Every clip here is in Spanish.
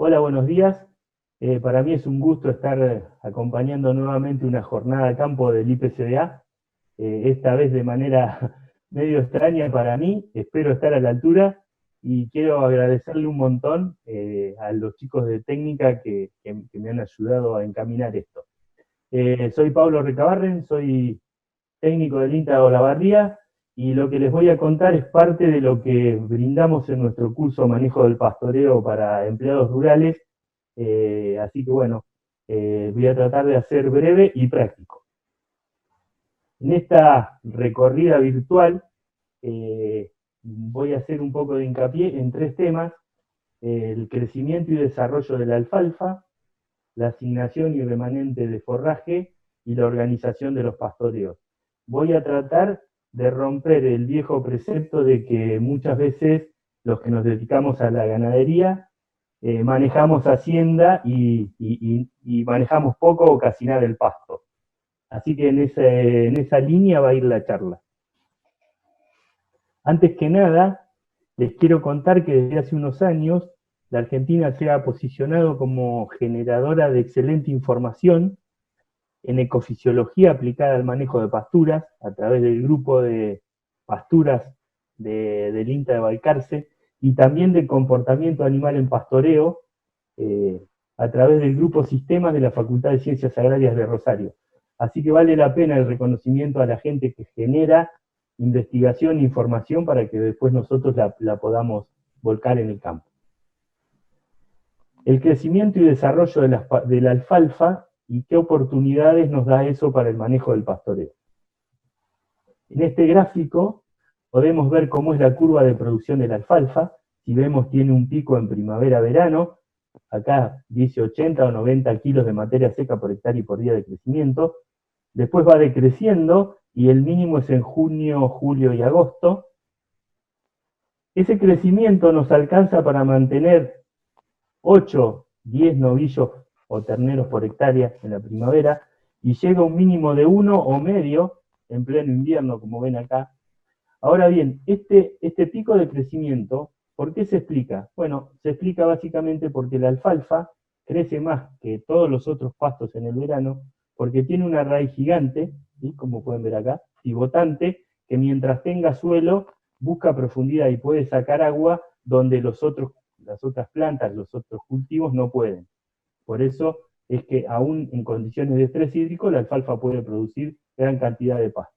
Hola, buenos días. Para mí es un gusto estar acompañando nuevamente una jornada de campo del IPCBA, esta vez de manera medio extraña para mí. Espero estar a la altura y quiero agradecerle un montón a los chicos de técnica que me han ayudado a encaminar esto. Soy Pablo Recabarren, soy técnico del INTA de Olavarría, y lo que les voy a contar es parte de lo que brindamos en nuestro curso Manejo del Pastoreo para empleados rurales. Así que bueno, voy a tratar de hacer breve y práctico. En esta recorrida virtual voy a hacer un poco de hincapié en tres temas: el crecimiento y desarrollo de la alfalfa, la asignación y remanente de forraje y la organización de los pastoreos. Voy a tratar de romper el viejo precepto de que muchas veces los que nos dedicamos a la ganadería manejamos hacienda y manejamos poco o casi nada el pasto. Así que en esa línea va a ir la charla. Antes que nada, les quiero contar que desde hace unos años la Argentina se ha posicionado como generadora de excelente información en ecofisiología aplicada al manejo de pasturas a través del grupo de pasturas del INTA de Balcarce, y también de comportamiento animal en pastoreo eh, a través del grupo Sistemas de la Facultad de Ciencias Agrarias de Rosario. Así que vale la pena el reconocimiento a la gente que genera investigación e información para que después nosotros la podamos volcar en el campo. El crecimiento y desarrollo de la alfalfa y qué oportunidades nos da eso para el manejo del pastoreo. En este gráfico podemos ver cómo es la curva de producción de la alfalfa. Si vemos, tiene un pico en primavera-verano. Acá dice 80 o 90 kilos de materia seca por hectárea y por día de crecimiento. Después va decreciendo y el mínimo es en junio, julio y agosto. Ese crecimiento nos alcanza para mantener 8, 10 novillos o terneros por hectárea en la primavera, y llega a un mínimo de 1 o medio en pleno invierno, como ven acá. Ahora bien, este pico de crecimiento, ¿por qué se explica? Bueno, se explica básicamente porque la alfalfa crece más que todos los otros pastos en el verano, porque tiene una raíz gigante, ¿sí? Como pueden ver acá, pivotante, que mientras tenga suelo busca profundidad y puede sacar agua donde las otras plantas, los otros cultivos no pueden. Por eso es que aún en condiciones de estrés hídrico la alfalfa puede producir gran cantidad de pasto.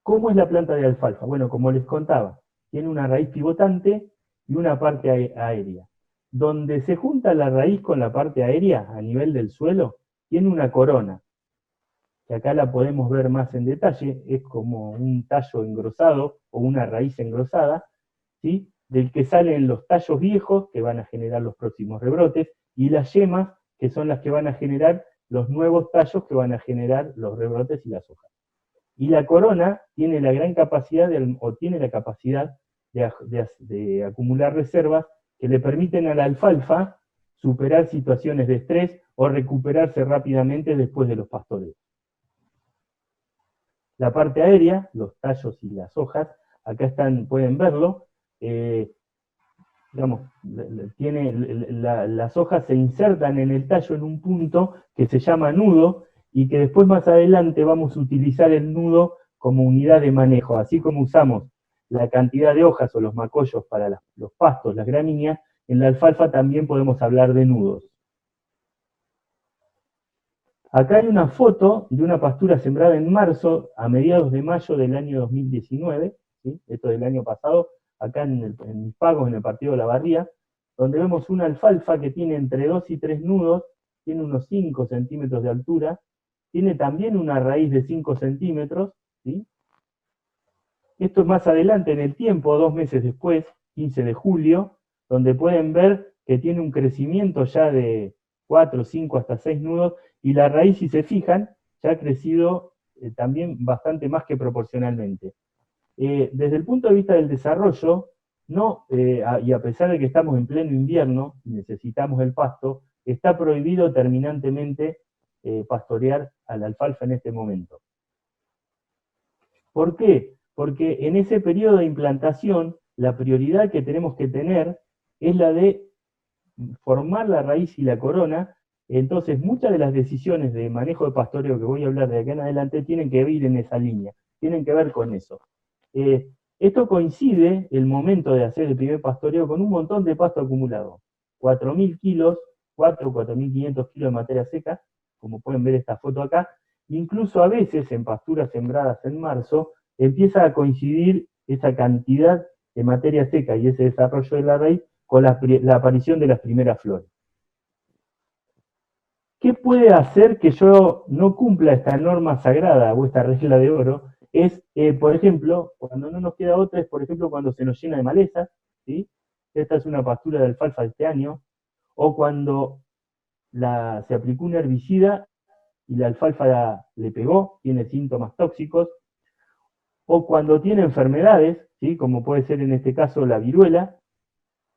¿Cómo es la planta de alfalfa? Bueno, como les contaba, tiene una raíz pivotante y una parte aérea. Donde se junta la raíz con la parte aérea a nivel del suelo, tiene una corona, que acá la podemos ver más en detalle. Es como un tallo engrosado o una raíz engrosada, ¿sí? Del que salen los tallos viejos que van a generar los próximos rebrotes, y las yemas, que son las que van a generar los nuevos tallos que van a generar los rebrotes y las hojas. Y la corona tiene la gran capacidad tiene la capacidad de acumular reservas que le permiten a la alfalfa superar situaciones de estrés o recuperarse rápidamente después de los pastoreos. La parte aérea, los tallos y las hojas, acá están, pueden verlo. Digamos, las hojas se insertan en el tallo en un punto que se llama nudo, y que después más adelante vamos a utilizar el nudo como unidad de manejo. Así como usamos la cantidad de hojas o los macollos para los pastos, las gramíneas, en la alfalfa también podemos hablar de nudos. Acá hay una foto de una pastura sembrada en marzo, a mediados de mayo del año 2019, ¿sí? Esto del año pasado, acá en mis pagos, en el partido de Olavarría, donde vemos una alfalfa que tiene entre 2 y 3 nudos, tiene unos 5 centímetros de altura, tiene también una raíz de 5 centímetros, ¿sí? Esto es más adelante en el tiempo, 2 meses después, 15 de julio, donde pueden ver que tiene un crecimiento ya de 4, 5 hasta 6 nudos, y la raíz, si se fijan, ya ha crecido también bastante más que proporcionalmente. Desde el punto de vista del desarrollo, no, y a pesar de que estamos en pleno invierno y necesitamos el pasto, está prohibido terminantemente pastorear a la alfalfa en este momento. ¿Por qué? Porque en ese periodo de implantación, la prioridad que tenemos que tener es la de formar la raíz y la corona. Entonces, muchas de las decisiones de manejo de pastoreo que voy a hablar de acá en adelante tienen que ir en esa línea, tienen que ver con eso. Esto coincide, el momento de hacer el primer pastoreo, con un montón de pasto acumulado. 4.000 kilos, 4.500 kilos de materia seca, como pueden ver esta foto acá. Incluso a veces en pasturas sembradas en marzo, empieza a coincidir esa cantidad de materia seca y ese desarrollo de la raíz con la aparición de las primeras flores. ¿Qué puede hacer que yo no cumpla esta norma sagrada o esta regla de oro? Es, por ejemplo, cuando no nos queda otra, es por ejemplo cuando se nos llena de malezas, ¿sí? Esta es una pastura de alfalfa de este año, o cuando se aplicó un herbicida y la alfalfa le pegó, tiene síntomas tóxicos, o cuando tiene enfermedades, ¿sí? Como puede ser en este caso la viruela.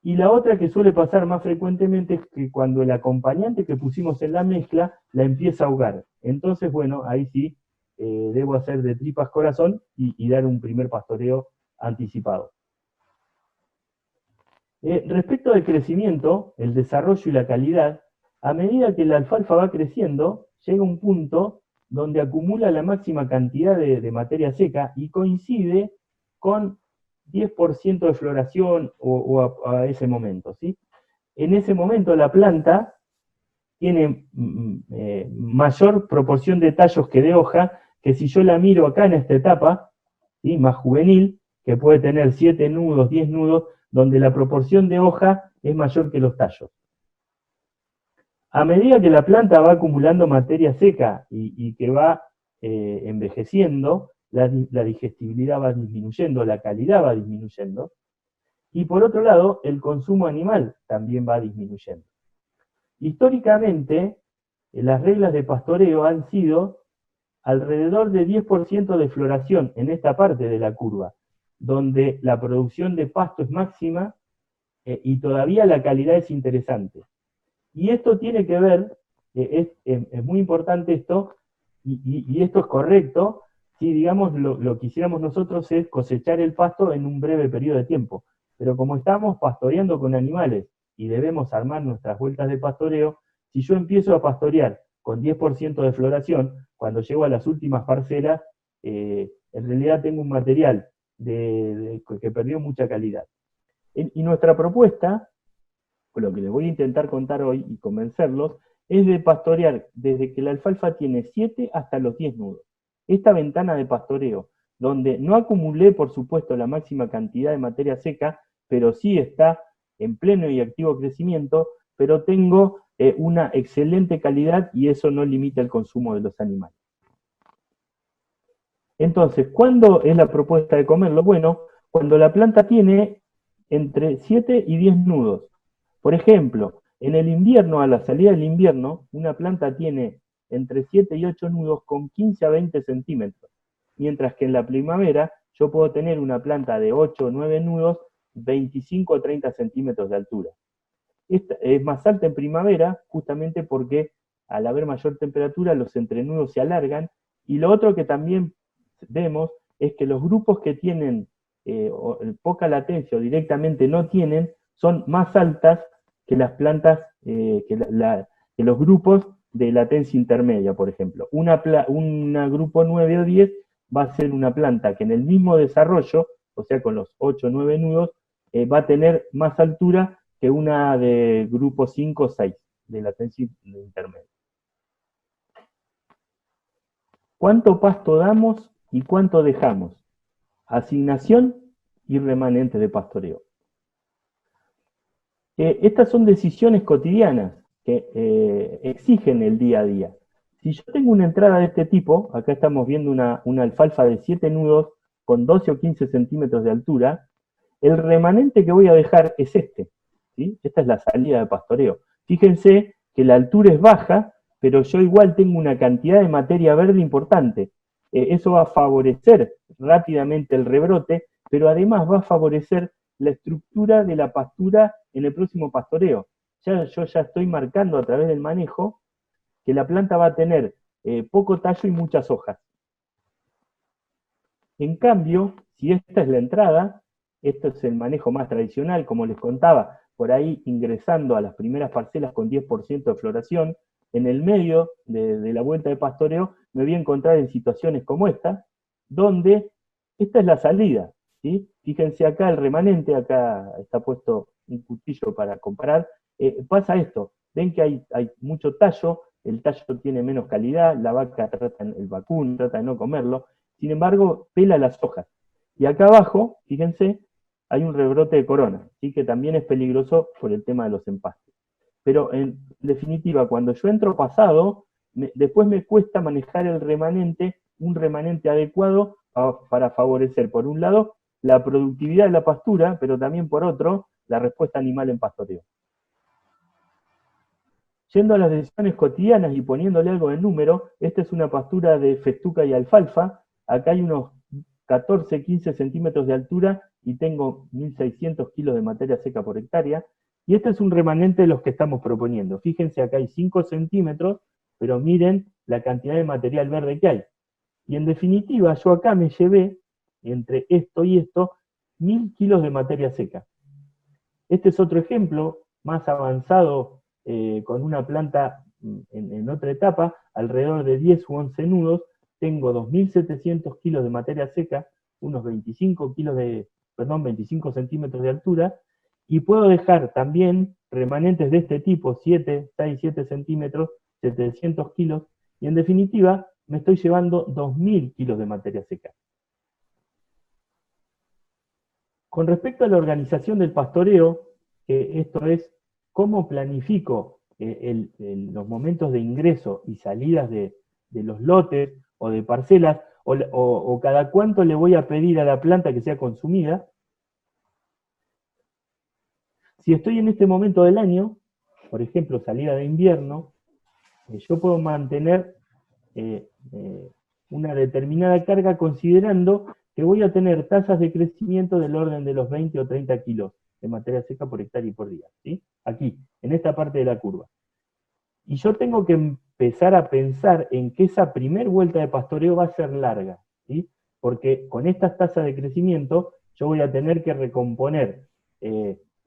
Y la otra que suele pasar más frecuentemente es que cuando el acompañante que pusimos en la mezcla la empieza a ahogar. Entonces, bueno, ahí sí debo hacer de tripas corazón y dar un primer pastoreo anticipado. Respecto del crecimiento, el desarrollo y la calidad, a medida que la alfalfa va creciendo, llega un punto donde acumula la máxima cantidad de materia seca y coincide con 10% de floración a ese momento, ¿sí? En ese momento la planta tiene mayor proporción de tallos que de hoja, que si yo la miro acá en esta etapa, ¿sí? Más juvenil, que puede tener 7 nudos, 10 nudos, donde la proporción de hoja es mayor que los tallos. A medida que la planta va acumulando materia seca y que va envejeciendo, la digestibilidad va disminuyendo, la calidad va disminuyendo, y por otro lado, el consumo animal también va disminuyendo. Históricamente, las reglas de pastoreo han sido alrededor de 10% de floración en esta parte de la curva, donde la producción de pasto es máxima y todavía la calidad es interesante. Y esto tiene que ver, es muy importante esto, y esto es correcto, si digamos lo que hiciéramos nosotros es cosechar el pasto en un breve periodo de tiempo. Pero como estamos pastoreando con animales y debemos armar nuestras vueltas de pastoreo, si yo empiezo a pastorear con 10% de floración, cuando llego a las últimas parcelas, en realidad tengo un material que perdió mucha calidad. Y nuestra propuesta, lo que les voy a intentar contar hoy y convencerlos, es de pastorear desde que la alfalfa tiene 7 hasta los 10 nudos. Esta ventana de pastoreo, donde no acumulé, por supuesto, la máxima cantidad de materia seca, pero sí está en pleno y activo crecimiento, pero tengo una excelente calidad y eso no limita el consumo de los animales. Entonces, ¿cuándo es la propuesta de comerlo? Bueno, cuando la planta tiene entre 7 y 10 nudos. Por ejemplo, en el invierno, a la salida del invierno, una planta tiene entre 7 y 8 nudos con 15 a 20 centímetros, mientras que en la primavera yo puedo tener una planta de 8 o 9 nudos, 25 a 30 centímetros de altura. Esta es más alta en primavera justamente porque al haber mayor temperatura los entrenudos se alargan, y lo otro que también vemos es que los grupos que tienen poca latencia o directamente no tienen son más altas que las plantas, que los grupos de latencia intermedia, por ejemplo. Una grupo 9 o 10 va a ser una planta que en el mismo desarrollo, o sea, con los 8 o 9 nudos, va a tener más altura que una de grupo 5 o 6 de latencia intermedia. ¿Cuánto pasto damos y cuánto dejamos? Asignación y remanente de pastoreo. Estas son decisiones cotidianas que exigen el día a día. Si yo tengo una entrada de este tipo, acá estamos viendo una alfalfa de 7 nudos con 12 o 15 centímetros de altura, el remanente que voy a dejar es este, ¿sí? Esta es la salida de pastoreo. Fíjense que la altura es baja, pero yo igual tengo una cantidad de materia verde importante. Eso va a favorecer rápidamente el rebrote, pero además va a favorecer la estructura de la pastura en el próximo pastoreo. Yo ya estoy marcando a través del manejo que la planta va a tener poco tallo y muchas hojas. En cambio, si esta es la entrada, Esto es el manejo más tradicional, como les contaba, por ahí ingresando a las primeras parcelas con 10% de floración. En el medio de la vuelta de pastoreo me voy a encontrar en situaciones como esta, donde esta es la salida, ¿sí? Fíjense acá el remanente, acá está puesto un cuchillo para comparar, pasa esto, ven que hay mucho tallo, el tallo tiene menos calidad, la vaca el vacuno trata de no comerlo, sin embargo pela las hojas. Y acá abajo, fíjense, hay un rebrote de corona, ¿sí? Que también es peligroso por el tema de los empastes. Pero en definitiva, cuando yo entro pasado, después me cuesta manejar el remanente, un remanente adecuado para favorecer, por un lado, la productividad de la pastura, pero también por otro, la respuesta animal en pastoreo. Yendo a las decisiones cotidianas y poniéndole algo de número, esta es una pastura de festuca y alfalfa, acá hay unos 14, 15 centímetros de altura y tengo 1.600 kilos de materia seca por hectárea, y este es un remanente de los que estamos proponiendo. Fíjense, acá hay 5 centímetros, pero miren la cantidad de material verde que hay. Y en definitiva, yo acá me llevé, entre esto y esto, 1.000 kilos de materia seca. Este es otro ejemplo más avanzado con una planta en otra etapa, alrededor de 10 u 11 nudos, tengo 2.700 kilos de materia seca, unos 25 kilos de, perdón, 25 centímetros de altura, y puedo dejar también remanentes de este tipo, 7, 6, 7 centímetros, 700 kilos, y en definitiva me estoy llevando 2.000 kilos de materia seca. Con respecto a la organización del pastoreo, esto es cómo planifico los momentos de ingreso y salidas de los lotes o de parcelas, o cada cuánto le voy a pedir a la planta que sea consumida. Si estoy en este momento del año, por ejemplo, salida de invierno, yo puedo mantener una determinada carga considerando que voy a tener tasas de crecimiento del orden de los 20 o 30 kilos de materia seca por hectárea y por día, ¿sí? Aquí, en esta parte de la curva. Y yo tengo que empezar a pensar en que esa primer vuelta de pastoreo va a ser larga, ¿sí? Porque con estas tasas de crecimiento yo voy a tener que recomponer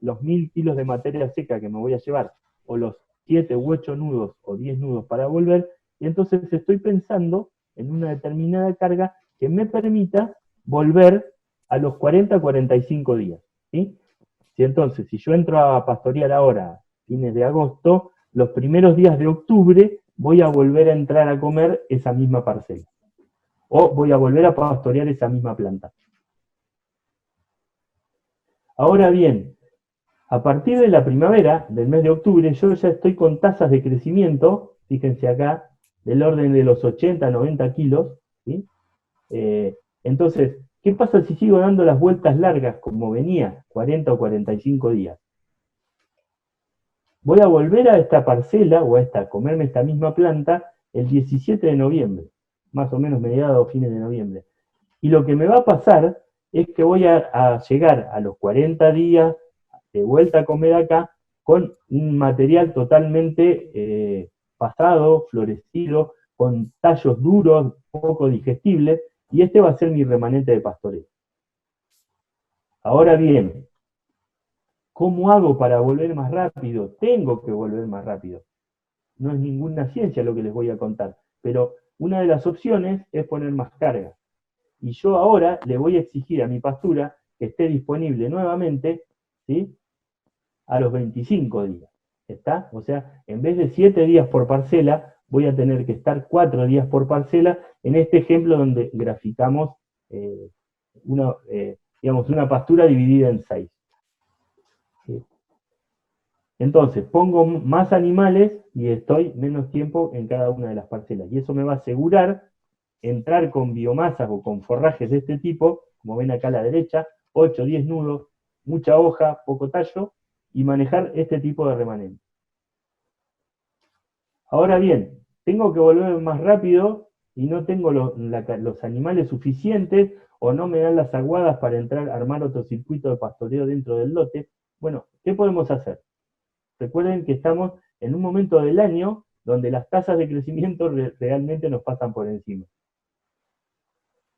los 1.000 kilos de materia seca que me voy a llevar, o los 7 u 8 nudos o 10 nudos para volver, y entonces estoy pensando en una determinada carga que me permita volver a los 40 a 45 días, ¿sí? Si entonces, si yo entro a pastorear ahora, fines de agosto, los primeros días de octubre voy a volver a entrar a comer esa misma parcela. O voy a volver a pastorear esa misma planta. Ahora bien, a partir de la primavera, del mes de octubre, yo ya estoy con tasas de crecimiento, fíjense acá, del orden de los 80, 90 kilos, ¿sí? Entonces, ¿qué pasa si sigo dando las vueltas largas como venía, 40 o 45 días? Voy a volver a esta parcela, o a comerme esta misma planta, el 17 de noviembre, más o menos mediados o fines de noviembre. Y lo que me va a pasar es que voy a llegar a los 40 días de vuelta a comer acá con un material totalmente pasado, florecido, con tallos duros, poco digestibles, y este va a ser mi remanente de pastoreo. Ahora bien, ¿cómo hago para volver más rápido? Tengo que volver más rápido. No es ninguna ciencia lo que les voy a contar, pero una de las opciones es poner más carga. Y yo ahora le voy a exigir a mi pastura que esté disponible nuevamente, ¿sí?, a los 25 días. ¿Está? O sea, en vez de 7 días por parcela, voy a tener que estar 4 días por parcela en este ejemplo donde graficamos una pastura dividida en 6. ¿Sí? Entonces, pongo más animales y estoy menos tiempo en cada una de las parcelas. Y eso me va a asegurar entrar con biomasas o con forrajes de este tipo, como ven acá a la derecha, 8, 10 nudos, mucha hoja, poco tallo, y manejar este tipo de remanente. Ahora bien, tengo que volver más rápido y no tengo los animales suficientes o no me dan las aguadas para entrar a armar otro circuito de pastoreo dentro del lote. Bueno, ¿qué podemos hacer? Recuerden que estamos en un momento del año donde las tasas de crecimiento realmente nos pasan por encima.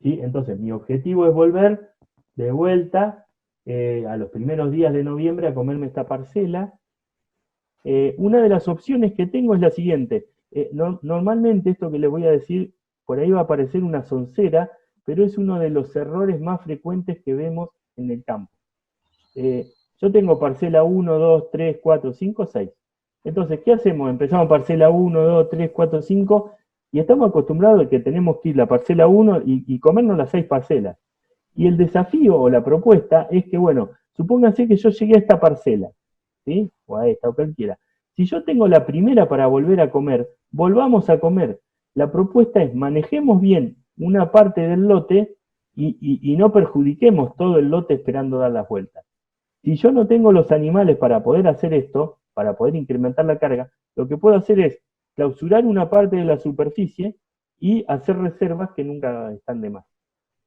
¿Sí? Entonces, mi objetivo es volver de vuelta a los primeros días de noviembre a comerme esta parcela. Una de las opciones que tengo es la siguiente. Normalmente esto que les voy a decir, por ahí va a parecer una soncera, pero es uno de los errores más frecuentes que vemos en el campo. Yo tengo parcela 1, 2, 3, 4, 5, 6. Entonces, ¿qué hacemos? Empezamos parcela 1, 2, 3, 4, 5, y estamos acostumbrados a que tenemos que ir la parcela 1 y comernos las 6 parcelas. Y el desafío o la propuesta es que, bueno, supónganse que yo llegué a esta parcela, ¿sí? O a esta, o cualquiera. Si yo tengo la primera para volver a comer, volvamos a comer. La propuesta es manejemos bien una parte del lote y no perjudiquemos todo el lote esperando dar las vueltas. Si yo no tengo los animales para poder hacer esto, para poder incrementar la carga, lo que puedo hacer es clausurar una parte de la superficie y hacer reservas que nunca están de más,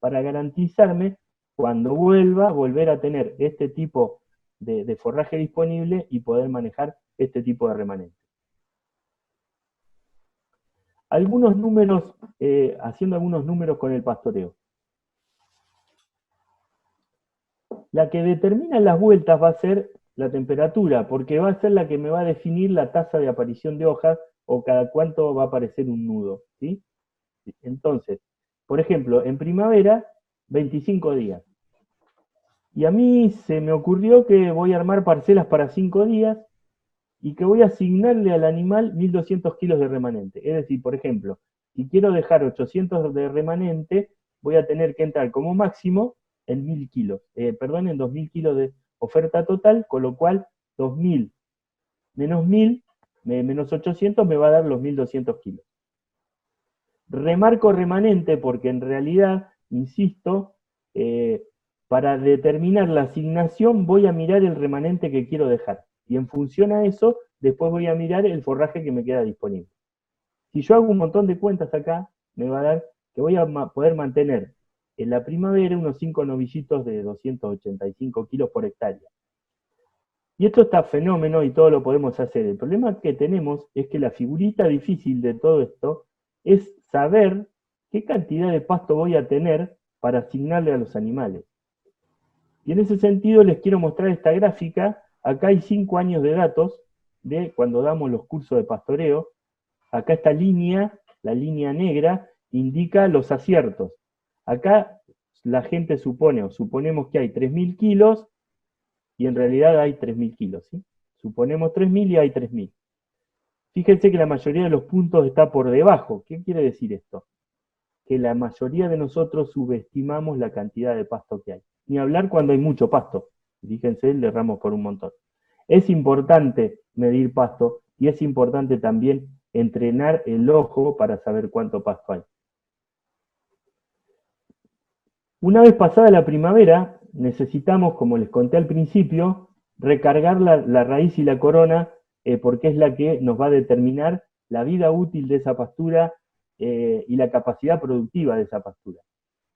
para garantizarme cuando vuelva, volver a tener este tipo de forraje disponible y poder manejar este tipo de remanente. Algunos números, haciendo algunos números con el pastoreo. La que determina las vueltas va a ser la temperatura, porque va a ser la que me va a definir la tasa de aparición de hojas o cada cuánto va a aparecer un nudo, ¿sí? Entonces, por ejemplo, en primavera, 25 días. Y a mí se me ocurrió que voy a armar parcelas para 5 días y que voy a asignarle al animal 1200 kilos de remanente. Es decir, por ejemplo, si quiero dejar 800 de remanente, voy a tener que entrar como máximo en 1000 kilos, en 2000 kilos de oferta total, con lo cual 2000 menos 1000 menos 800 me va a dar los 1200 kilos. Remarco remanente porque en realidad, insisto, para determinar la asignación voy a mirar el remanente que quiero dejar. Y en función a eso, después voy a mirar el forraje que me queda disponible. Si yo hago un montón de cuentas acá, me va a dar que voy a poder mantener en la primavera unos 5 novillitos de 285 kilos por hectárea. Y esto está fenómeno y todo lo podemos hacer. El problema que tenemos es que la figurita difícil de todo esto es saber qué cantidad de pasto voy a tener para asignarle a los animales. Y en ese sentido les quiero mostrar esta gráfica. Acá hay 5 años de datos de cuando damos los cursos de pastoreo. Acá esta línea, la línea negra, indica los aciertos. Acá la gente supone, o suponemos que hay 3.000 kilos, y en realidad hay 3.000 kilos, ¿sí? Suponemos 3.000 y hay 3.000. Fíjense que la mayoría de los puntos está por debajo. ¿Qué quiere decir esto? Que la mayoría de nosotros subestimamos la cantidad de pasto que hay. Ni hablar cuando hay mucho pasto. Fíjense, le erramos por un montón. Es importante medir pasto y es importante también entrenar el ojo para saber cuánto pasto hay. Una vez pasada la primavera, necesitamos, como les conté al principio, recargar la raíz y la corona, porque es la que nos va a determinar la vida útil de esa pastura y la capacidad productiva de esa pastura.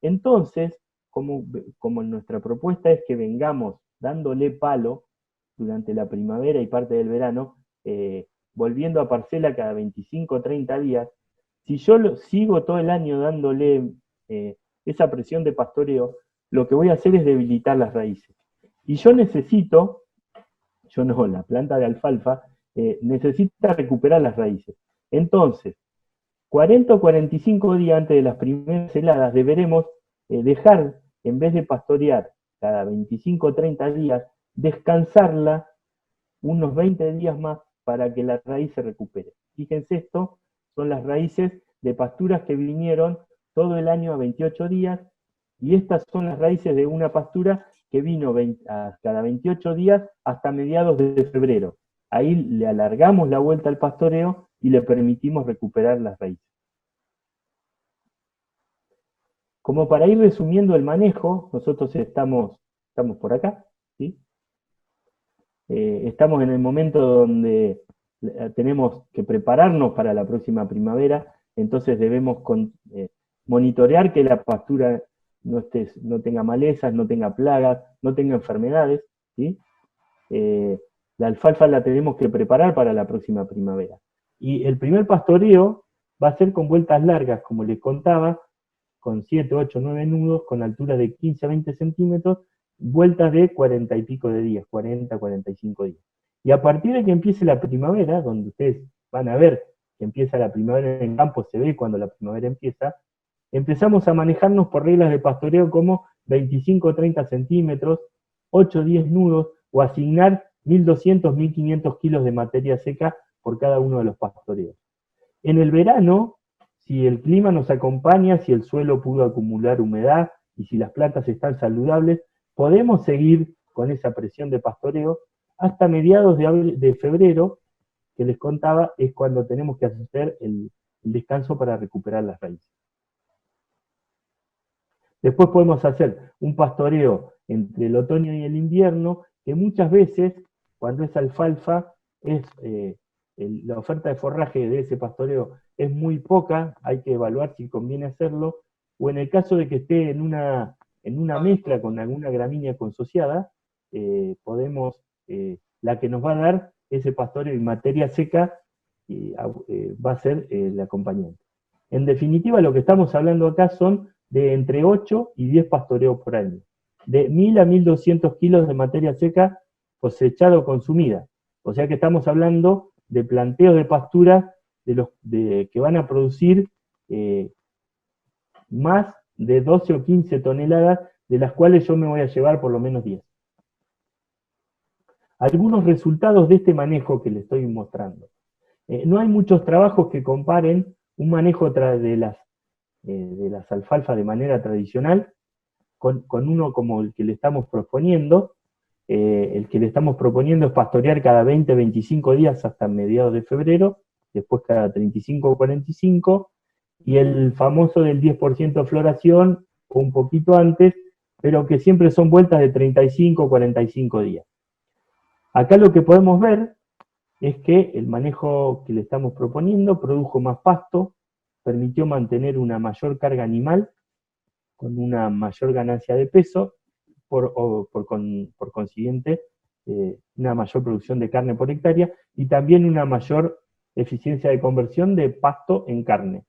Entonces, como nuestra propuesta es que vengamos dándole palo durante la primavera y parte del verano, volviendo a parcela cada 25 o 30 días, si yo sigo todo el año dándole esa presión de pastoreo, lo que voy a hacer es debilitar las raíces. Y yo necesito, yo no, la planta de alfalfa, necesita recuperar las raíces. Entonces, 40 o 45 días antes de las primeras heladas deberemos dejar, en vez de pastorear cada 25 o 30 días, descansarla unos 20 días más para que la raíz se recupere. Fíjense, esto son las raíces de pasturas que vinieron todo el año a 28 días, y estas son las raíces de una pastura que vino a cada 28 días hasta mediados de febrero. Ahí le alargamos la vuelta al pastoreo y le permitimos recuperar las raíces. Como para ir resumiendo el manejo, nosotros estamos por acá, ¿sí? Estamos en el momento donde tenemos que prepararnos para la próxima primavera, entonces debemos monitorear que la pastura no tenga malezas, no tenga plagas, no tenga enfermedades, ¿sí? La alfalfa la tenemos que preparar para la próxima primavera. Y el primer pastoreo va a ser con vueltas largas, como les contaba, con 7, 8, 9 nudos, con altura de 15 a 20 centímetros, vueltas de 40 y pico de días, 40, 45 días. Y a partir de que empiece la primavera, donde ustedes van a ver que empieza la primavera en el campo, se ve cuando la primavera empieza, empezamos a manejarnos por reglas de pastoreo como 25 o 30 centímetros, 8 o 10 nudos, o asignar 1.200, 1.500 kilos de materia seca por cada uno de los pastoreos. En el verano, si el clima nos acompaña, si el suelo pudo acumular humedad y si las plantas están saludables, podemos seguir con esa presión de pastoreo hasta mediados de febrero, que les contaba, es cuando tenemos que hacer el descanso para recuperar las raíces. Después podemos hacer un pastoreo entre el otoño y el invierno, que muchas veces, cuando es alfalfa, la oferta de forraje de ese pastoreo es muy poca, hay que evaluar si conviene hacerlo, o en el caso de que esté en una mezcla con alguna gramínea consociada, la que nos va a dar ese pastoreo y materia seca va a ser el acompañante. En definitiva, lo que estamos hablando acá son de entre 8 y 10 pastoreos por año, de 1.000 a 1.200 kilos de materia seca cosechada o consumida. O sea que estamos hablando de planteos de pastura que van a producir más de 12 o 15 toneladas, de las cuales yo me voy a llevar por lo menos 10. Algunos resultados de este manejo que les estoy mostrando. No hay muchos trabajos que comparen un manejo de las alfalfas de manera tradicional con uno como el que le estamos proponiendo. El que le estamos proponiendo es pastorear cada 20-25 días hasta mediados de febrero, después cada 35 o 45, y el famoso del 10% floración, o un poquito antes, pero que siempre son vueltas de 35 o 45 días. Acá lo que podemos ver es que el manejo que le estamos proponiendo produjo más pasto, permitió mantener una mayor carga animal, con una mayor ganancia de peso, por consiguiente, una mayor producción de carne por hectárea, y también una mayor eficiencia de conversión de pasto en carne.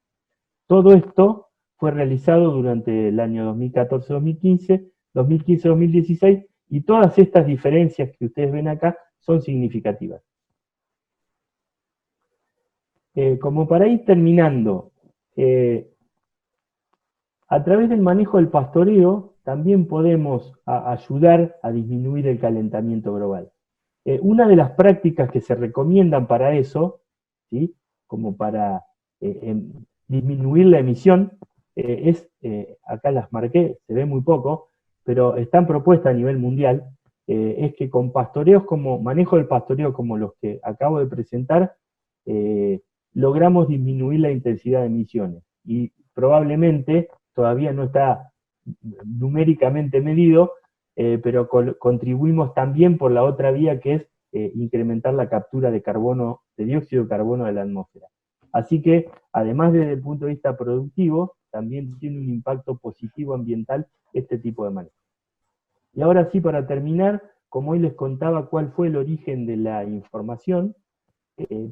Todo esto fue realizado durante el año 2014-2015, 2015-2016, y todas estas diferencias que ustedes ven acá son significativas. Como para ir terminando, a través del manejo del pastoreo también podemos ayudar a disminuir el calentamiento global. Una de las prácticas que se recomiendan para eso, ¿sí?, como para disminuir la emisión, acá las marqué, se ve muy poco, pero están propuestas a nivel mundial, es que con manejo del pastoreo como los que acabo de presentar, logramos disminuir la intensidad de emisiones. Y probablemente todavía no está numéricamente medido, pero contribuimos también por la otra vía, que es incrementar la captura de carbono, de dióxido de carbono de la atmósfera. Así que, además desde el punto de vista productivo, también tiene un impacto positivo ambiental este tipo de manejo. Y ahora sí, para terminar, como hoy les contaba cuál fue el origen de la información,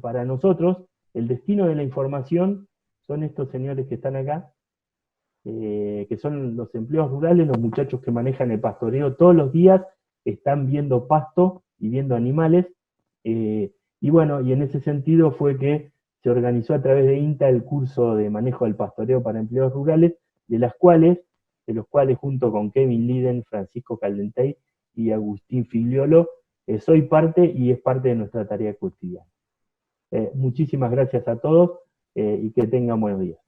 para nosotros el destino de la información son estos señores que están acá, que son los empleados rurales, los muchachos que manejan el pastoreo todos los días, están viendo pasto y viendo animales, y bueno, y en ese sentido fue que se organizó a través de INTA el curso de manejo del pastoreo para empleados rurales, de los cuales junto con Kevin Liden, Francisco Caldentey y Agustín Figliolo, soy parte y es parte de nuestra tarea cotidiana. Muchísimas gracias a todos y que tengan buenos días.